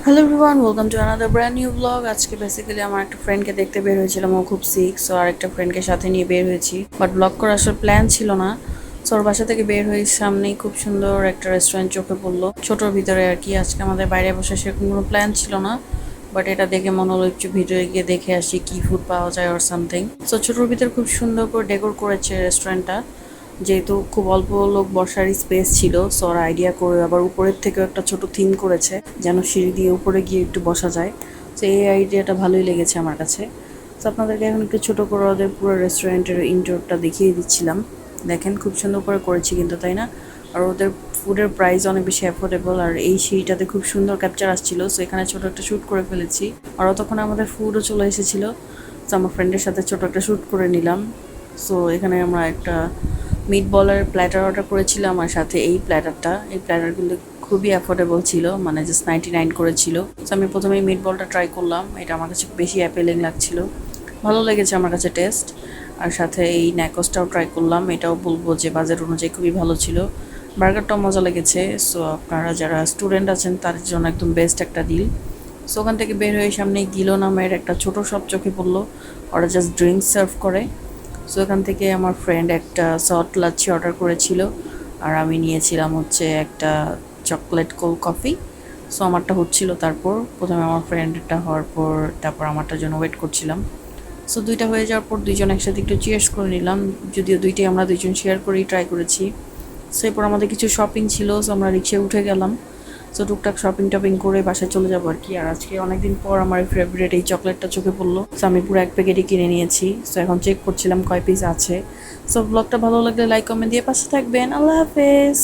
Hello everyone, welcome to another brand new blog. আজকে basically আমার একটা ফ্রেন্ডকে দেখতে বের হয়েছিলাম, ও খুব সিক, সো আরেকটা ফ্রেন্ডকে সাথে নিয়ে বের হয়েছি, বাট ব্লগ করার আসলে প্ল্যান ছিল না। সো ওর বাসা থেকে বের হয়ে সামনেই খুব সুন্দর একটা রেস্টুরেন্ট চোখে পড়লো, ছোটোর ভিতরে আর কি। আজকে আমাদের বাইরে বসে সেরকম কোনো প্ল্যান ছিল না, বাট এটা দেখে মনে হলো একটু ভিতরে গিয়ে দেখে আসি কি ফুড পাওয়া যায় অর সামথিং। সো ছোটোর ভিতরে খুব সুন্দর করে ডেকোর করেছে রেস্টুরেন্টটা, যেহেতু খুব অল্প লোক বসার স্পেস ছিল, সো ওরা আইডিয়া করে আবার উপরের থেকেও একটা ছোট থিম করেছে যেন সিঁড়ি দিয়ে উপরে গিয়ে একটু বসা যায়। তো এই আইডিয়াটা ভালোই লেগেছে আমার কাছে। তো আপনাদেরকে এখন একটু ছোটো করে ওদের পুরো রেস্টুরেন্টের ইনডোরটা দেখিয়ে দিচ্ছিলাম। দেখেন খুব সুন্দর করে করেছি কিন্তু, তাই না? আর ওদের ফুডের প্রাইস অনেক বেশি অ্যাফোর্ডেবল, আর এই সিঁড়িটাতে খুব সুন্দর ক্যাপচার আসছিল, সো এখানে ছোটো একটা শ্যুট করে ফেলেছি। আর তখন আমাদের ফুডও চলে এসেছিলো, তো আমার ফ্রেন্ডের সাথে ছোটো একটা শ্যুট করে নিলাম। সো এখানে আমরা একটা মিট বলের প্ল্যাটার অর্ডার করেছিলাম, আর সাথে এই প্ল্যাটারগুলো খুবই অ্যাফোর্ডেবল ছিল, মানে জাস্ট 99 করেছিল। সো আমি প্রথমেই মিট বলটা ট্রাই করলাম, এটা আমার কাছে বেশি অ্যাপেলিং লাগছিল, ভালো লেগেছে আমার কাছে টেস্ট। আর সাথে এই ন্যাকোসটাও ট্রাই করলাম, এটাও বলবো যে বাজেট অনুযায়ী খুবই ভালো ছিল। বার্গারটাও মজা লেগেছে। সো আপনারা যারা স্টুডেন্ট আছেন তাদের জন্য একদম বেস্ট একটা ডিল। সো ওখান থেকে বের হয়ে সামনে গিলো নামের একটা ছোটো শপ চোখে পড়লো, ওরা জাস্ট ড্রিঙ্কস সার্ভ করে। সো এখান থেকে আমার ফ্রেন্ড একটা সল্ট লাচ্ছি অর্ডার করেছিল, আর আমি নিয়েছিলাম হচ্ছে একটা চকলেট কোল্ড কফি। সো আমারটা হচ্ছিল, তারপর প্রথমে আমার ফ্রেন্ডটা হওয়ার পর তারপর আমারটার জন্য ওয়েট করছিলাম। সো দুইটা হয়ে যাওয়ার পর দুইজন একসাথে একটু চিয়ার্স করে নিলাম, যদিও দুইটাই আমরা দুইজন শেয়ার করেই ট্রাই করেছি। সো এরপর আমাদের কিছু শপিং ছিল, সো আমরা রিক্সায় উঠে গেলাম। সো টুকটাক শপিং টপিং করে বাসায় চলে যাবো আর কি। আর আজকে অনেকদিন পর আমার ফেভারিট এই চকলেটটা চোখে পড়লো, সো আমি পুরো এক প্যাকেটই কিনে নিয়েছি। সো এখন চেক করছিলাম কয় পিস আছে। সো ব্লগটা ভালো লাগলে লাইক কমেন্ট দিয়ে পাশে থাকবেন। আল্লাহ হাফেজ।